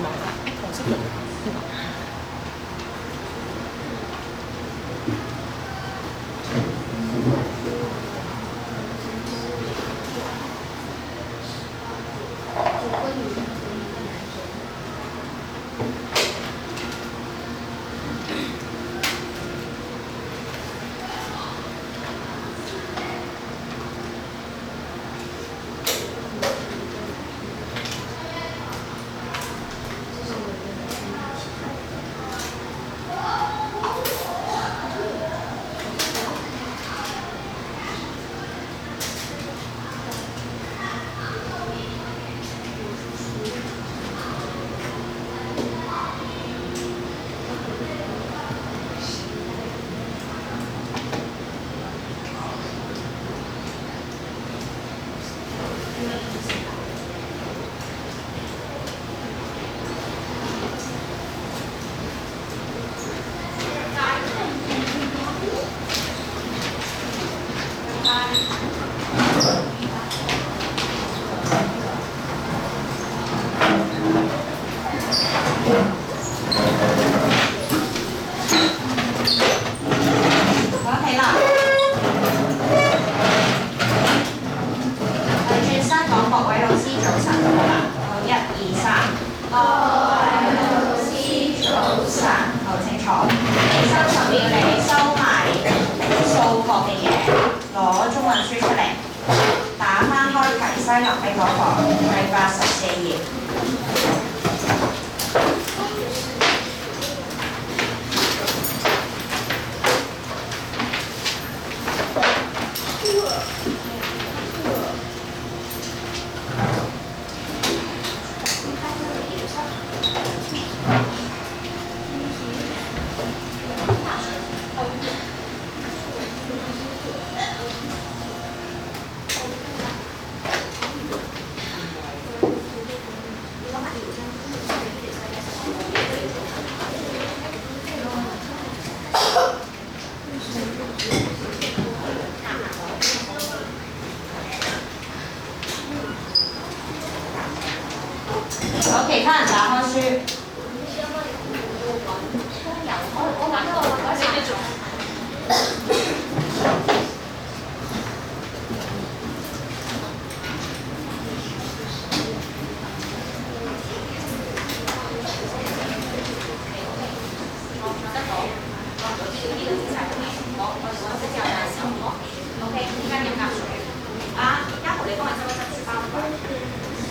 同埋碧紅色用呢個。好，其他人打開書。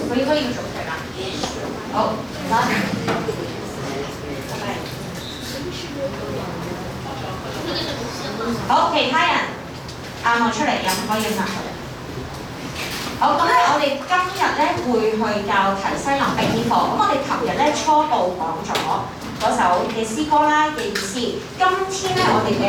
佢應該要做題啦。好，唔該。好，其他人眼望出嚟，有唔可以應答佢。好，咁咧，我哋今日咧會去教提西林壁呢課。咁我哋琴日咧初步講咗嗰首嘅詩歌啦嘅意思。今天咧，我哋嘅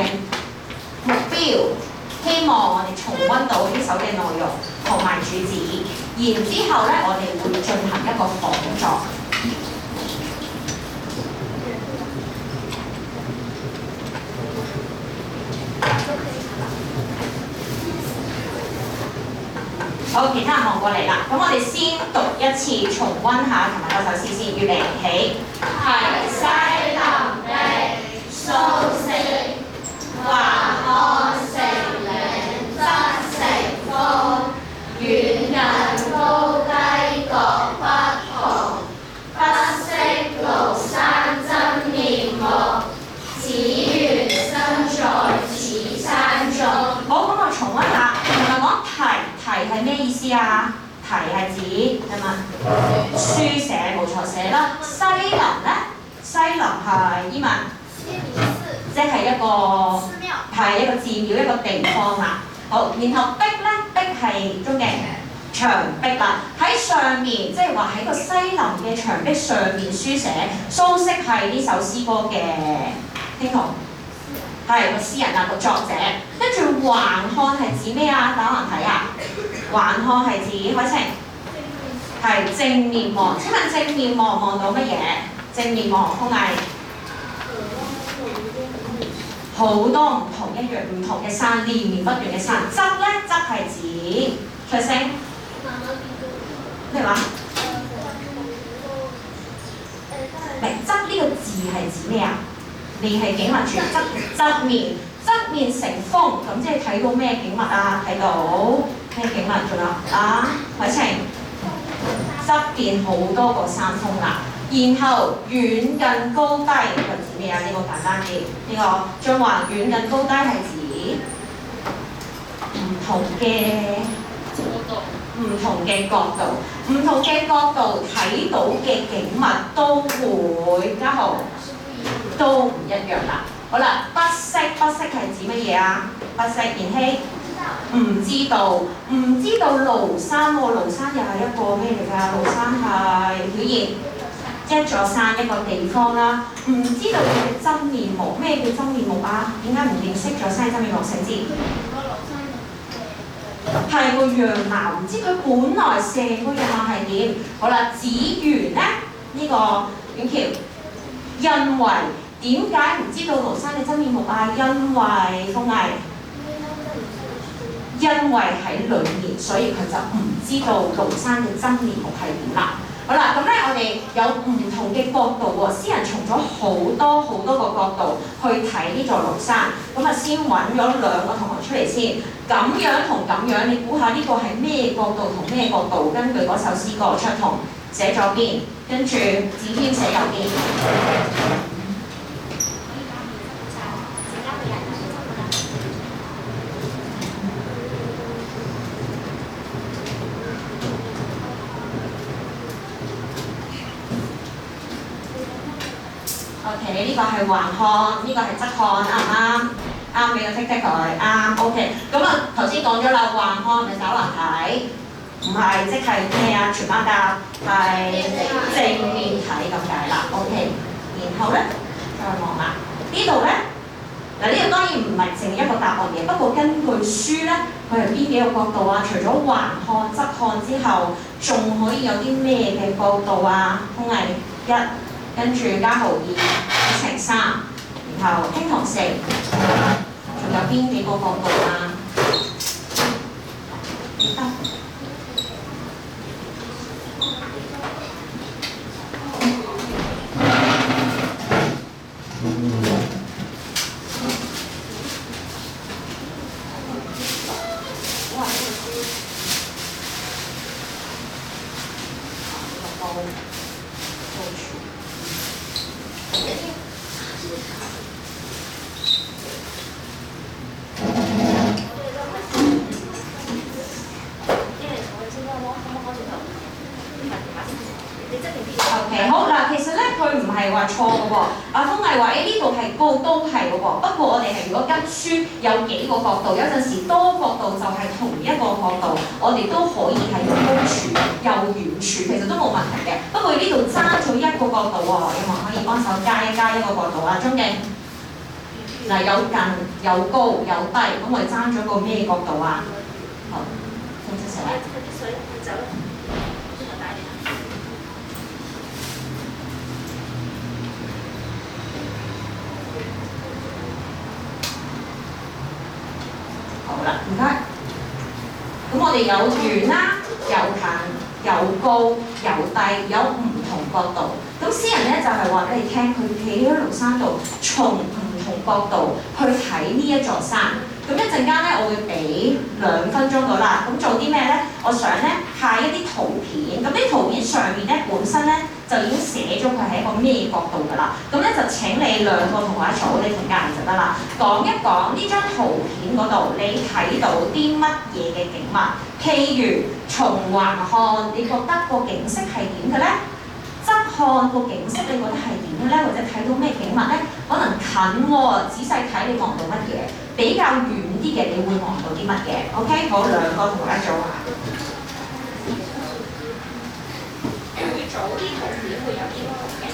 目標，希望我哋重溫到呢首嘅內容同埋主旨。然之後咧，我哋會進行一個講座。好，其他人望過嚟啦。咁我哋先讀一次，重溫下同埋嗰首詩先。預備起。提西林的蘇軾，橫看成嶺側成峰，遠近高低各不同，不識廬山真面目，只緣身在此山中。好，咁我重溫下，同埋講題係咩意思啊？題係指係咪書寫冇錯寫啦。西林咧，西林係英文，即係一個係一個寺廟一個地方啦。好，然後壁咧，壁係中嘅牆壁啦。喺上面即係話喺個西林嘅牆壁上面書寫。蘇軾係呢首詩歌嘅兄同，係個詩人啊個作者。跟住橫看係指咩啊？打橫睇啊！橫看係指海情，係正面望。請問正面望到乜嘢？正面望空係好多唔同一樣唔同嘅山，連綿不斷嘅山。側咧，側係指出聲咩話？明側呢個字係指咩啊？你係景物住側面，側面成風，咁即係睇到咩景物啊？睇到咩景物？仲有啊，偉晴，側邊好多個山峰啦。然後遠近高低係指咩啊？呢個簡單啲，呢個張華遠近高低係指唔同嘅角度，唔同嘅角度睇到嘅景物都會嘉豪都唔一樣啦。好啦，不識係指乜嘢啊？不識，妍希唔知道廬山喎，廬山又係一個咩嚟㗎？廬山係曉妍一座山一個地方啦。唔知道佢嘅真面目，咩叫真面目啊？點解唔認識咗山真面目先知？係個樣貌，唔知佢本來成個樣貌係點？好啦，子源咧呢個遠橋，因為點解唔知道廬山嘅真面目啊？因為風藝，因為喺裏面，所以佢就唔知道廬山嘅真面目係點啦。好啦，咁咧我哋有唔同嘅角度喎，詩人從咗好多個角度去睇呢座廬山。咁啊，先揾咗兩個同學出嚟先，咁樣同咁樣，你估下呢個係咩角度同咩角度？根據嗰首詩歌出同寫左邊，跟住子軒寫右邊。OK， 呢個係橫看，呢個係側看，啱唔啱？啱，俾個剔剔佢，啱。OK， 咁啊頭先講咗啦，橫看咪稍難睇，唔係即係咩啊？全班答係正面睇咁解啦。OK， 然後咧再望啦，呢度咧嗱呢個當然唔係淨一個答案嘅，不過根據書咧，佢係邊幾個角度啊？除咗橫看、側看之後，仲可以有啲咩嘅角度啊？空藝一。跟住嘉豪2，偉晴3，然後興同4，仲有邊幾個角度啊？OK， 好嗱，其實咧佢唔係話錯嘅喎。阿風藝話：呢度係高，都係嘅喎。不過我哋係如果跟書有幾個角度，有陣時多角度就係同一個角度，我哋都可以係有高處有遠處，其實都冇問題嘅。不過呢度爭咗一個角度喎，有冇可以幫手加一個角度啊？鍾敬嗱，有近有高有低，咁我哋爭咗個咩角度啊？好，聽出嚟。好啦，唔該。咁我哋有遠啦，有近，有高，有低，有唔同角度。咁詩人咧就係話俾你聽，佢企喺廬山度，從唔同角度去睇呢一座山。咁一陣間咧，我會俾2分鐘到啦。咁做啲咩咧？我想咧派一啲圖片。咁啲圖片上面咧本身咧就已經寫咗佢係一個咩角度㗎啦。咁咧就請你2個同我一組，你同隔離就得啦。講一講呢張圖片嗰度，你睇到啲乜嘢嘅景物？譬如從橫看，你覺得個景色係點嘅咧？側看個景色，你覺得係點嘅咧？或者睇到咩景物咧？可能近喎，仔細睇你望到乜嘢？比較遠啲嘅，你會望到啲乜嘢 ？OK， 好，2個同我一組啊。會早啲圖片會有啲唔同嘅。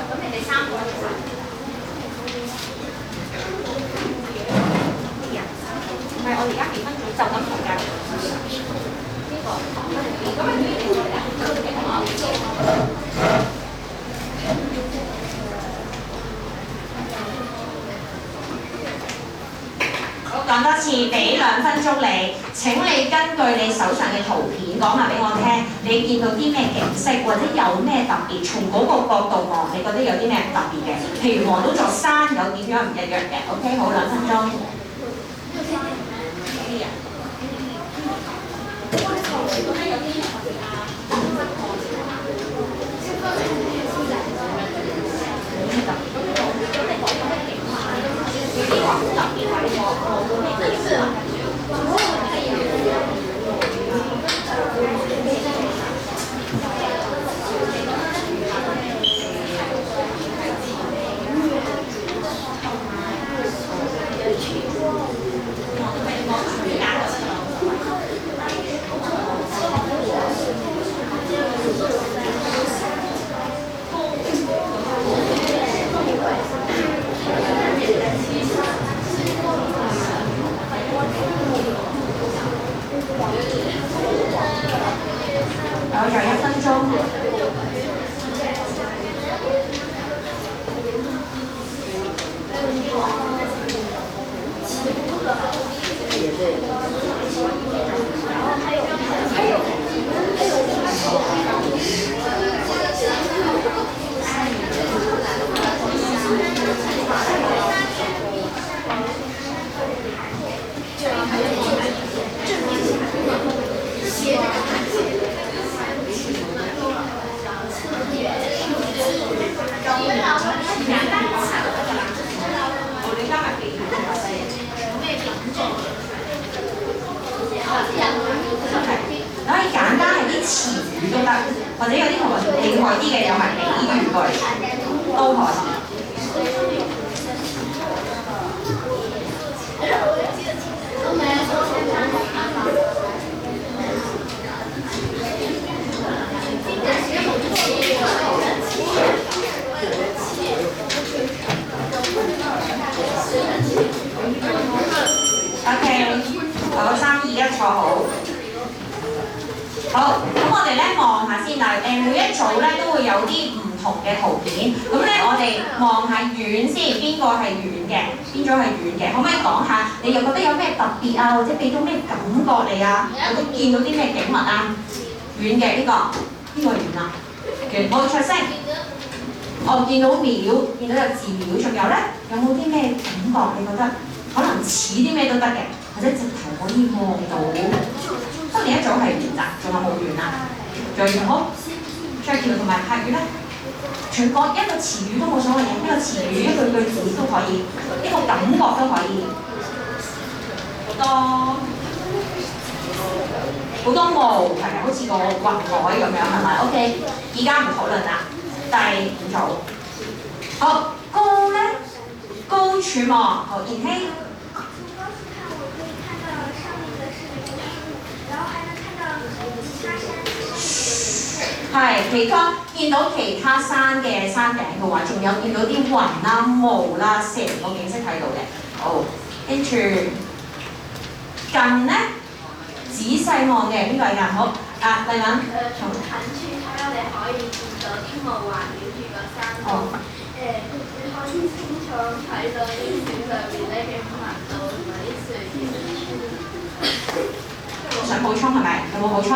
咁你哋3個一齊。唔係，我哋而家幾分鐘就咁同價。呢個咁咪呢個嚟啊？講多次，俾2分鐘你。請你根據你手上嘅圖片講埋俾我聽，你見到啲咩景色或者有咩特別？從嗰個角度望，你覺得有啲咩特別嘅？譬如望到座山有點樣唔一樣嘅 ？OK， 好，2分鐘。有就1分鐘。你可以簡單係啲詞語都得，或者有啲同埋厲害啲嘅有埋比喻句都可以。OK， 好，3、2、1，坐好。好，咁我哋咧望下先嗱，每一組咧都會有啲唔同嘅圖片，咁咧我哋望下遠先，邊個係遠嘅，邊組係遠嘅，可唔可以講下？你又覺得有咩特別啊，或者俾到咩感覺你啊？或者見到啲咩景物啊？遠嘅呢個，邊個遠啊？冇出聲。哦，見到廟，見到有寺廟，仲有咧，有冇啲咩感覺？你覺得可能似啲咩都得嘅，或者直頭可以望到。當年一組係遠咋，仲有冇遠啊？仲有好，雀橋同埋柏語咧，全國一個詞語都冇所謂嘅，一個詞語一句句子都可以，一個感覺都可以。好多霧，係咪？好似個雲海咁樣，係咪 ？OK， 而家唔討論啦。第5組，好高咧，高處望，好，妍希。係，其他見到其他山嘅山頂嘅話，仲有見到啲雲啦、霧啦，成個景色睇到嘅。好，跟住近咧，仔細望嘅邊個係近？好，啊，麗文。從近處睇，我哋可以見到啲霧環繞住個山峰。你可以清楚睇到啲樹上面咧嘅紋路同埋啲樹葉。想補充係咪？有冇補充？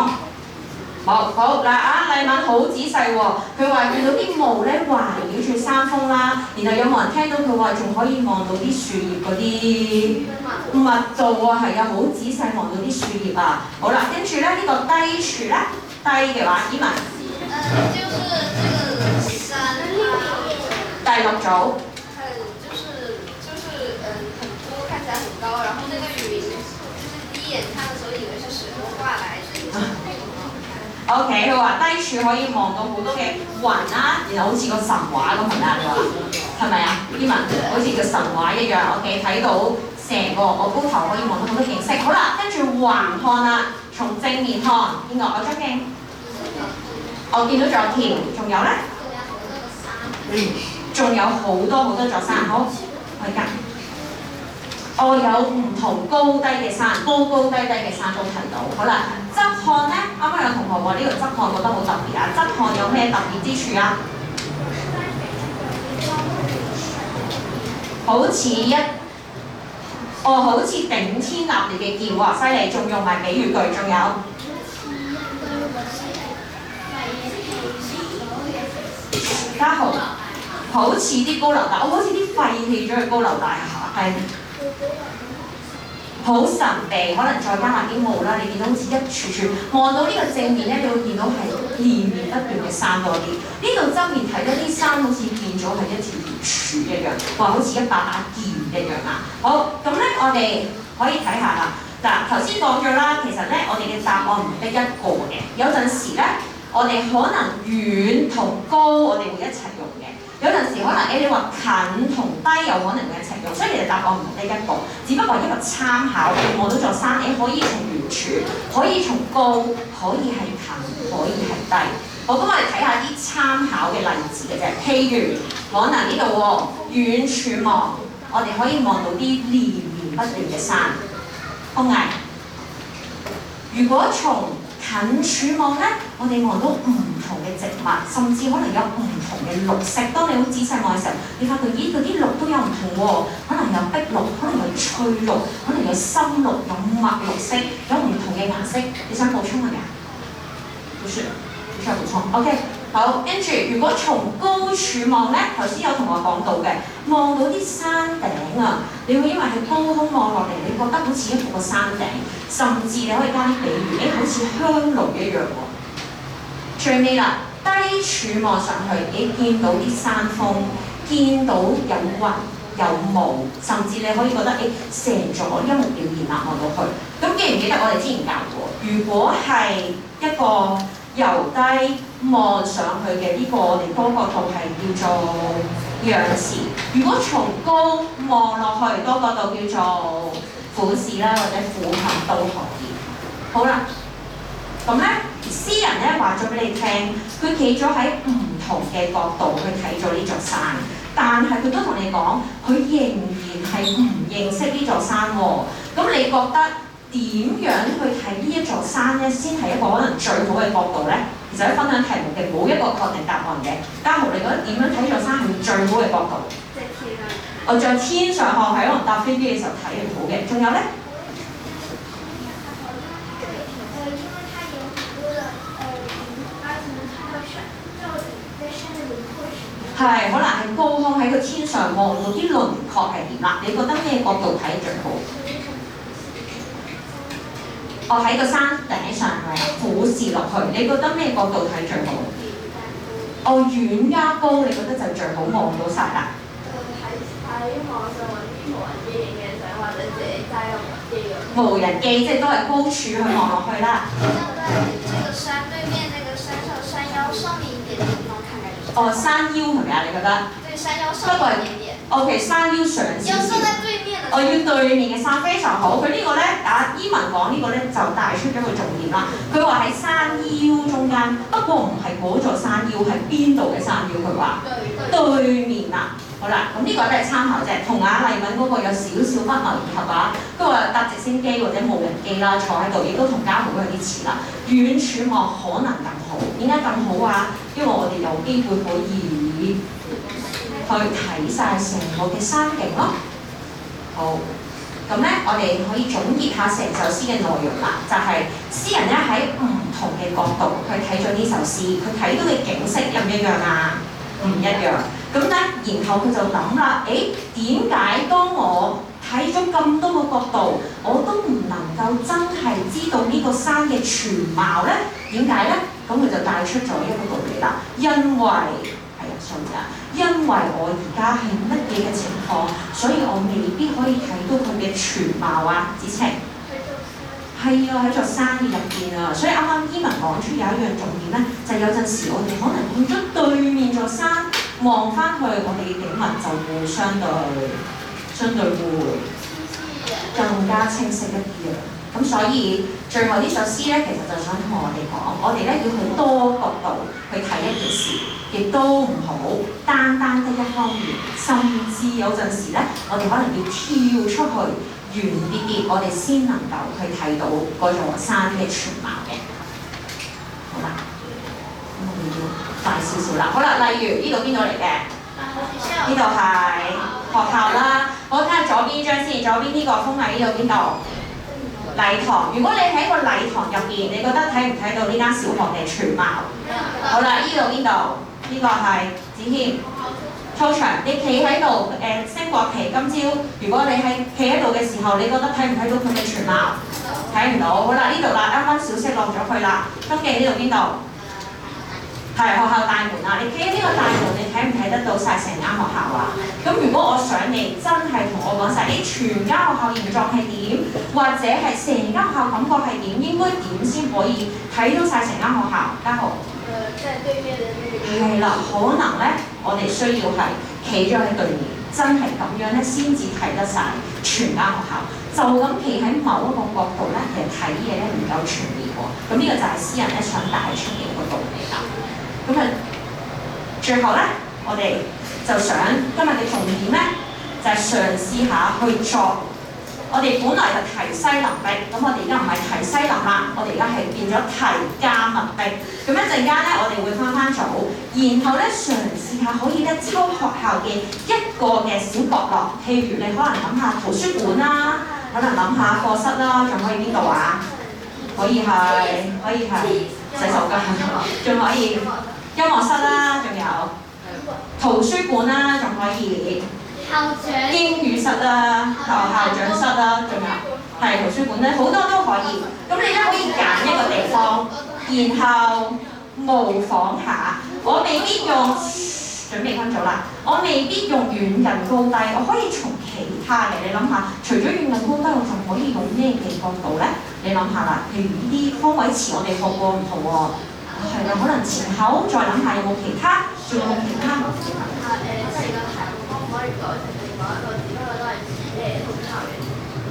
冇，好嗱啊！麗敏好仔細喎，佢話見到啲霧咧環繞住山峰啦，然後有冇人聽到佢話仲可以望到啲樹葉嗰啲密度啊？係啊，好仔細望到啲樹葉啊！好啦，跟住咧呢個低處咧，低嘅話，依文。就是這個山第6組。很多看起來很高，然後那個雲，就是第一眼看的時候以為是水墨畫來的。OK， 佢話低處可以望到好多嘅雲啦，然後好似個神話咁係咪啊？你話係咪啊？依文好似個神話一樣 ，OK， 睇到成個我高頭可以望到好多景色。好啦，跟住橫看啦，從正面看，邊個？我張鏡，我見到座橋，仲有咧？仲有好多座山，好，我而家。我有唔同高低嘅山，高低嘅山都睇到。好啦，側看咧，啱啱有同學話呢個側看覺得好特別啊！側看有咩特別之處啊？好似一，哦，好似頂天立地嘅劍喎，犀利，仲用埋比喻句，仲有家豪，好似啲高樓大，好似啲廢棄咗嘅高樓大廈，係好神秘，可能再加埋啲霧啦，你見到好似一柱柱，望到呢個正面咧，你會見到係連綿不斷嘅山多啲。呢度側面睇到啲山好似變咗係一條柱一樣，話好似一把劍一樣啊！好，咁咧我哋可以睇下啦。嗱，頭先講咗啦，其實咧我哋嘅答案唔得一個嘅，有陣時咧我哋可能遠同高我哋會一齊用嘅。有陣時可能你話近同低有可能會一齊用，所以其實答案唔得一個，只不過係一個參考。你望到座山，你可以從遠處，可以從高，可以係近，可以係低。好，咁我哋睇下啲參考嘅例子嘅啫。譬如可能呢度喎，遠處望，我哋可以望到啲連綿不斷嘅山，空崖。如果從近處望咧，我哋望到唔同嘅植物，甚至可能有唔同嘅綠色。當你好仔細望嘅時候，你發覺咦，嗰啲綠都有唔同喎，可能有碧綠，可能有翠綠，可能有深綠，有墨綠色，有唔同嘅顏色。你想補充係咪啊？唔需要補充。OK， 好，跟住如果從高處望咧，頭先有同學講到嘅，望到啲山頂啊，你會因為喺高空望落嚟，你覺得好似一個山頂，甚至你可以加啲比喻，好似香爐一樣喎。最尾啦，低處望上去，你見到啲山峰，見到有雲有霧，甚至你可以覺得成咗一目了然啦，望到去。咁記唔記得我哋之前教過？如果係一個由低望上去嘅呢個，我哋多角度係叫做仰視。如果從高望落去，多角度叫做俯視啦，或者俯瞰都可以。好啦，咁咧詩人咧話咗俾你聽，佢企咗喺唔同嘅角度去睇咗呢座山，但係佢都同你講，佢仍然係唔認識呢座山喎。咁你覺得點樣去睇呢一座山咧，先係一個可能最好嘅角度咧？其實喺分享題目嘅冇一個確定答案嘅。家豪，你覺得點樣睇座山係最好嘅角度？在天上看。我在天上看，係可能搭飛機嘅時候睇係好嘅。仲有咧？係，可能係高空喺個天上望到啲輪廓係點啦？你覺得咩角度睇最好？哦，喺個山頂上係俯視落去，你覺得咩角度睇最好？哦，遠加高，你覺得就最好望到晒啦。喺網上揾啲無人機影嘅相，或者自己揸個無人機咁。無人機即係都係高處去望落去啦。這個山對面那個山上山腰上面一點點地方看看。哦，山腰係咪啊？你覺得？對，山腰上面一點點。O.K. 山腰上少少。要坐在對面的。我要對面嘅山非常好。佢呢個咧，伊文講呢個咧就帶出咗個重點啦。佢話喺山腰中間，不過唔係嗰座山腰，係邊度嘅山腰？佢話對面啦。好啦，咁呢個都係參考啫，同阿麗敏嗰個有少少不謀而合啊。佢話搭直升機或者無人機啦，坐喺度，亦都同家豪有啲似啦。遠處望可能更好，點解更好啊？因為我哋有機會可以去睇晒成個嘅山景咯。好，咁咧我哋可以總結下成首詩嘅內容啦，就係詩人咧喺唔同嘅角度去睇咗呢首詩，佢睇到嘅景色一唔一樣啊？唔一樣。咁咧，然後佢就諗啦，點解當我睇咗咁多個角度，我都唔能夠真係知道呢個山嘅全貌咧？點解咧？咁佢就帶出咗一個道理啦，因為因為我而家係乜嘢嘅情況，所以我未必可以睇到佢嘅全貌啊！子晴，係啊，喺座山入邊啊，所以啱啱伊文講出有一樣重點咧，就係有陣時我哋可能去咗對面座山，望翻去我哋嘅景物就會相對會更加清晰一啲啊！咁所以最後呢首詩咧，其實就想同我哋講，我哋咧要去多角度去睇一件事，亦都唔好單單得一方面，甚至有陣時咧，我哋可能要跳出去遠啲，我哋先能夠去睇到嗰座山嘅全貌嘅。好啦，咁我哋要快少少啦。好啦，例如呢度邊度嚟嘅？呢度係學校啦。好，睇下左邊張先，左邊呢個封喺呢度邊度？禮堂。如果你喺個禮堂入邊，你覺得睇唔睇到呢間小學嘅全貌？好啦，呢度邊度？呢個係子謙。操場，你企喺度升國旗。今朝如果你係企喺度嘅時候，你覺得睇唔睇到佢嘅全貌？睇唔到。好啦，呢度啦，啱啱小息落咗去啦。登記呢度邊度？係學校大門啊！你企喺呢個大門，你睇唔睇得到晒成間學校啊？咁如果我想你真係同我講晒，你全間學校形狀係點，或者係成間學校感覺係點，應該點先可以睇到晒成間學校？家豪。在對面的那個。係啦，可能咧，我哋需要係企咗喺對面，真係咁樣咧，先至睇得晒全間學校。就咁企喺某一個角度咧，其實睇嘢咧唔夠全面喎。咁呢個就係詩人咧想帶出嘅一個道理啦。咁啊，最後咧，我哋就想今日嘅重點咧，就係嘗試下去作。我哋本來就提西林壁，咁我哋而家唔係提西林啦，我哋而家係變咗提加密壁。咁一陣間咧，我哋會翻組，然後咧嘗試下可以咧抽學校嘅一個嘅小角落，譬如你可能諗下圖書館啦，可能諗下課室啦，仲可以邊度啊？可以係洗手間，仲可以音樂室啦，仲有圖書館啦，仲可以。英語室啦、校長室啦，仲有係圖書館咧，好多都可以。咁你咧可以揀一個地方，然後模仿下。我未必用準備分組啦，我未必用遠近高低，我可以從其他嘅。你諗下，除咗遠近高低，我仲可以用咩嘅角度咧？你諗下啦，譬如呢啲方位詞，我哋學過唔同喎。係啦，可能前後，再諗下有冇其他，仲有冇其他？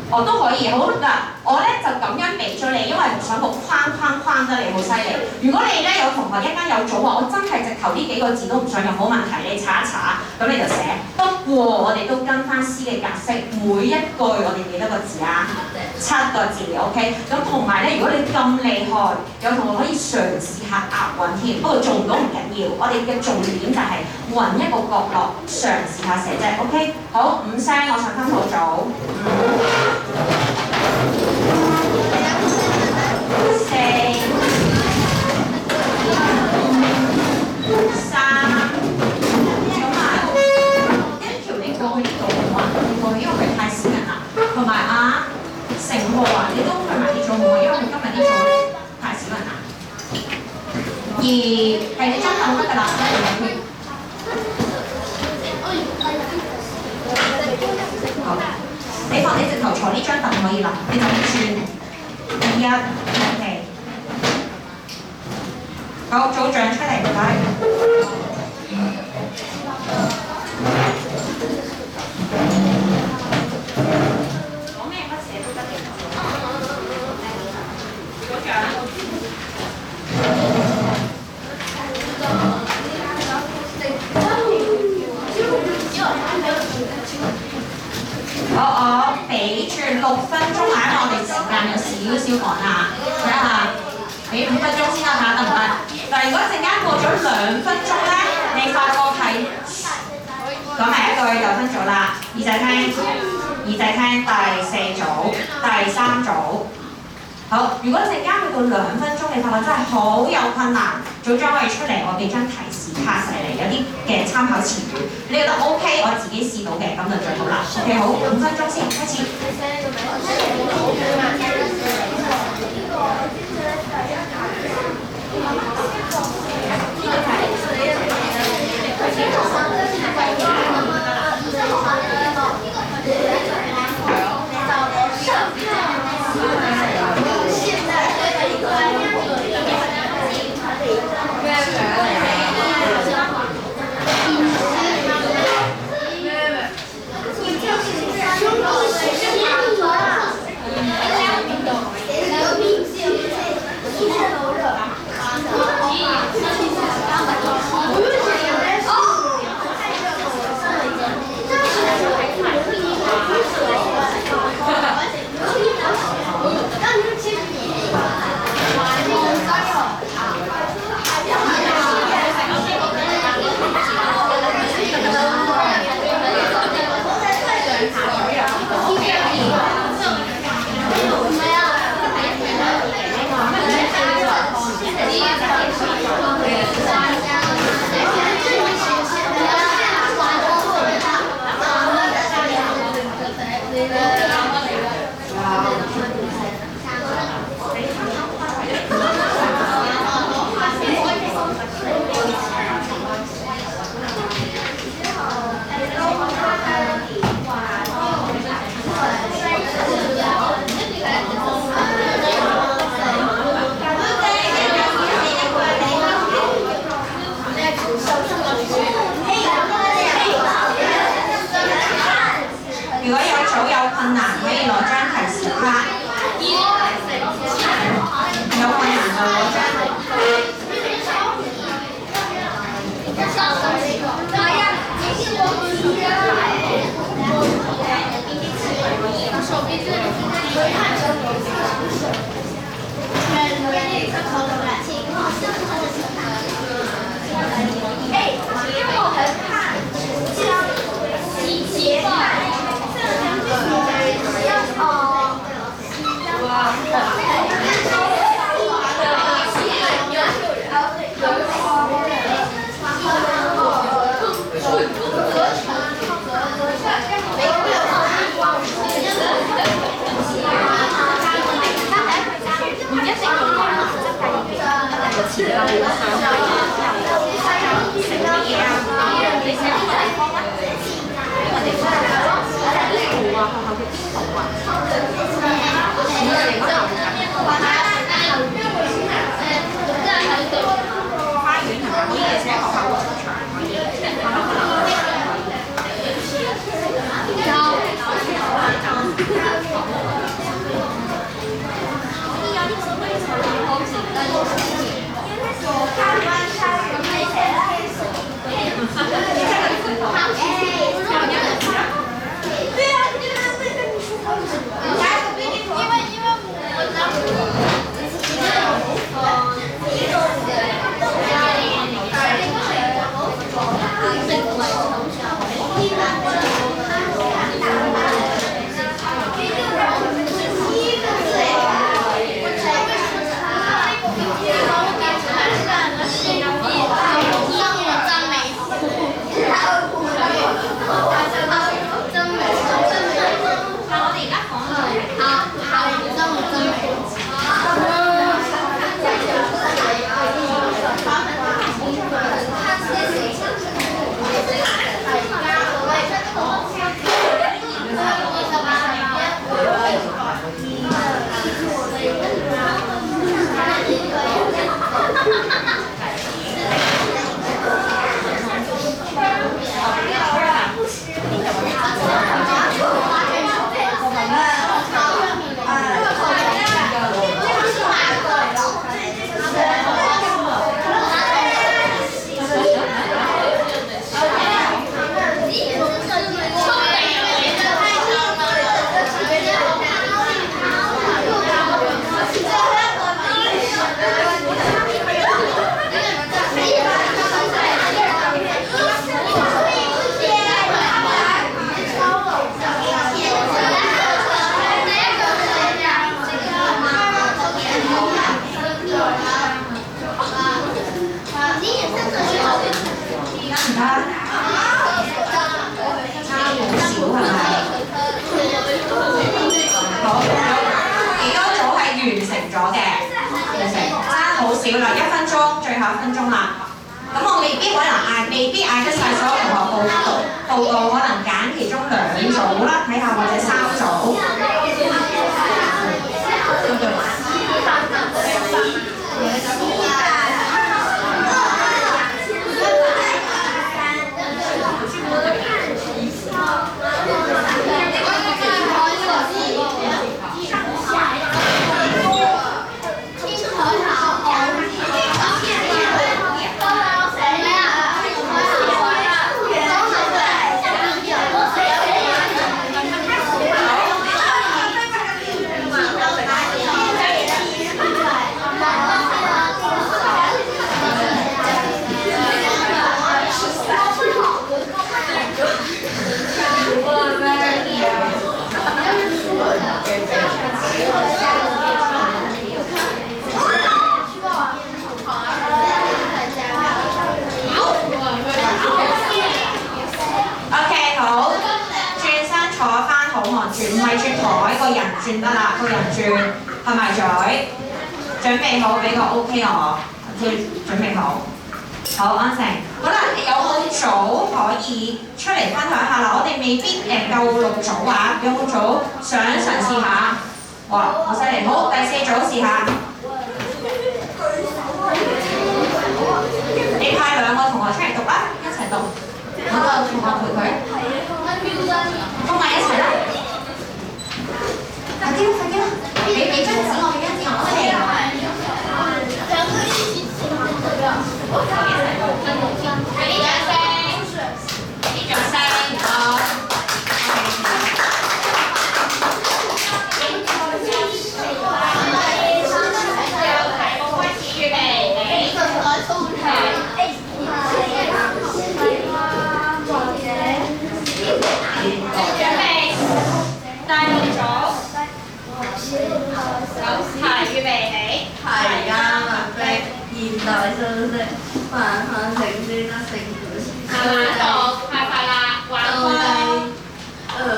我都可以，好嗱，我咧就咁樣俾咗你，因為唔想個框得你好犀利。如果你咧有同學一間有組話，我真係直頭呢幾個字都唔想用，冇問題，你查一查，咁你就寫。不過我哋都跟翻詩嘅格式，每一句我哋幾多個字啊？7個字 ，OK。咁同埋咧，如果你咁厲害，有同學可以嘗試下押韻添，不過做唔到唔緊要。我哋嘅重點就係揾一個角落，嘗試下寫啫 ，OK。好，5聲，我上分組組。4、3，咁啊，一條你過去呢度好啊，你過去，因為佢太少人啦。同埋啊，成浩啊，你都去埋呢組好啊，因為今日呢組太少人啦。2係你張凳得㗎啦，好，你直頭坐呢張凳可以啦，你就轉1 OK。好，組長出嚟唔該。講咩乜寫都得嘅。組長。我俾住6分鐘啊，因為我哋時間有少少趕啦，睇下俾5分鐘先啦嚇，得唔得？但係如果一陣間過咗2分鐘咧，你發覺係講埋一句就分組啦。耳仔聽第4組、第3組。好，如果一陣間去到2分鐘，你發覺真係好有困難，組長可以出嚟，我俾張提示卡曬你，有啲嘅參考詞語，你覺得 OK， 我自己試到嘅，咁就最好啦。OK， 好，5分鐘先，開始。困難可以攞張提示卡，有困難就攞張。少啦，1分鐘，最後1分鐘啦。咁我未必嗌得晒所有同學報告，可能揀其中2組啦，睇下或者3組。唔係轉台，個人轉得啦，個人轉合埋嘴，準備好俾個 OK 我，準備好，好安靜。好啦，有冇組可以出嚟分享下啦？我哋未必夠6組啊，有冇組想嘗試下？哇，好犀利！好，第4組試下。你派2個同學出嚟讀啦，一齊讀，揾個同學陪佢，讀埋一齊啦。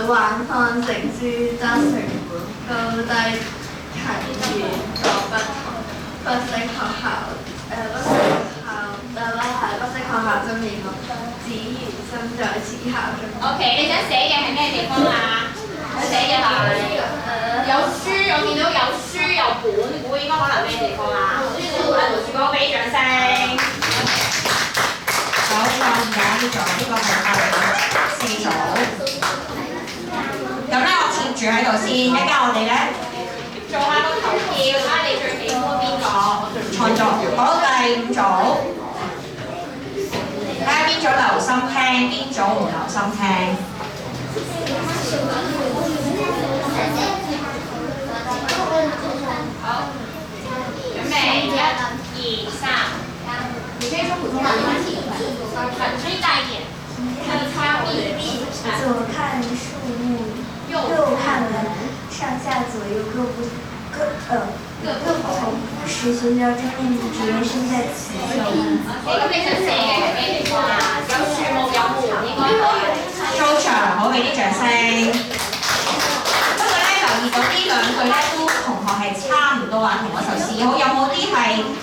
橫看成書則成本，高低近遠各不同。不識學校，中意我，只緣身在此校中。OK， 你想寫嘅係咩地方啊？佢寫嘅係有書，我見到有書有本，你估應該可能咩地方啊？圖書館，俾掌聲。好，咁我而家呢個係4組。咁咧，我貼住喺度先，一陣間我哋咧做下個投票，睇下你最喜歡邊個創作。好，第5組。睇下邊組留心聽，邊組唔留心聽。好，準備1、2、3。你可以說普通話嗎？聲音大一點。擦壁壁。左看樹木，右看門，上下左右各不同。不時尋找正面的只緣身在此校中。咁你想寫嘅係咩地方啊？有樹木有門應該可以。操場，好，俾啲掌聲。不過咧，留意到呢兩句咧，都同學係差唔多啊，同一首詩。好，有冇啲係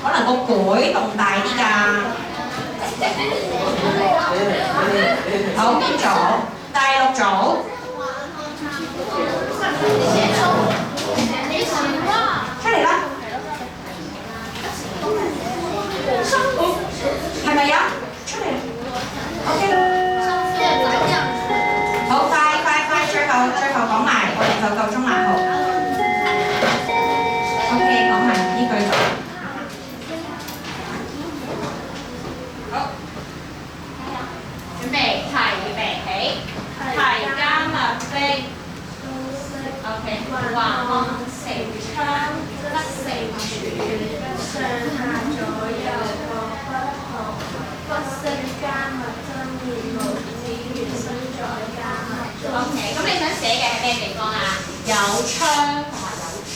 可能個舉動大啲㗎？好，邊組？第6組。出嚟啦！係咪呀？出嚟。OK。好，快，最後講埋，我哋就夠鐘啦，好。OK， 講埋呢句就。好。準備，提備起，提加密的。OK， 橫看成窗則成柱，上下左右各不同。不識加密真面目，只緣身在加密中。OK， 咁你想寫嘅係咩地方啊？有窗同埋有柱。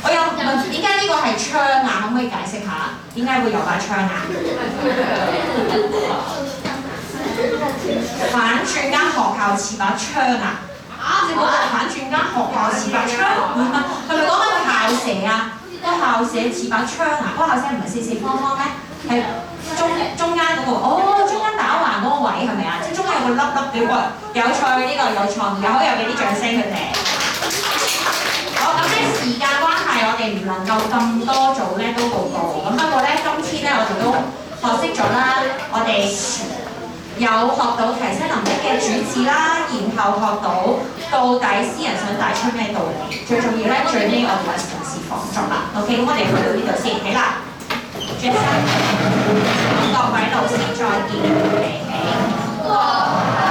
我有問點解呢個係窗啊？可唔可以解釋下點解會有把窗啊？反轉間學校似把槍啊！即係嗰個反轉間學校似把槍，係咪講緊個校舍啊？個校舍似把槍啊？嗰個校舍唔係四四方方咩？係中間嗰個，中間打橫嗰個位係咪啊？即係中間有個粒粒嘅喎，有趣呢個有創意，可以有俾啲掌聲佢哋。好，咁咧時間關係，我哋唔能夠咁多組咧都報告。咁不過咧，今天咧我哋都學識咗啦，我哋有學到提升能力嘅主旨啦，然後學到底詩人想帶出咩道理，最重要咧，最尾我哋為同事仿作啦。OK， 咁我哋去到呢度先，起啦 ，Jason， 各位老師再見，嚟起。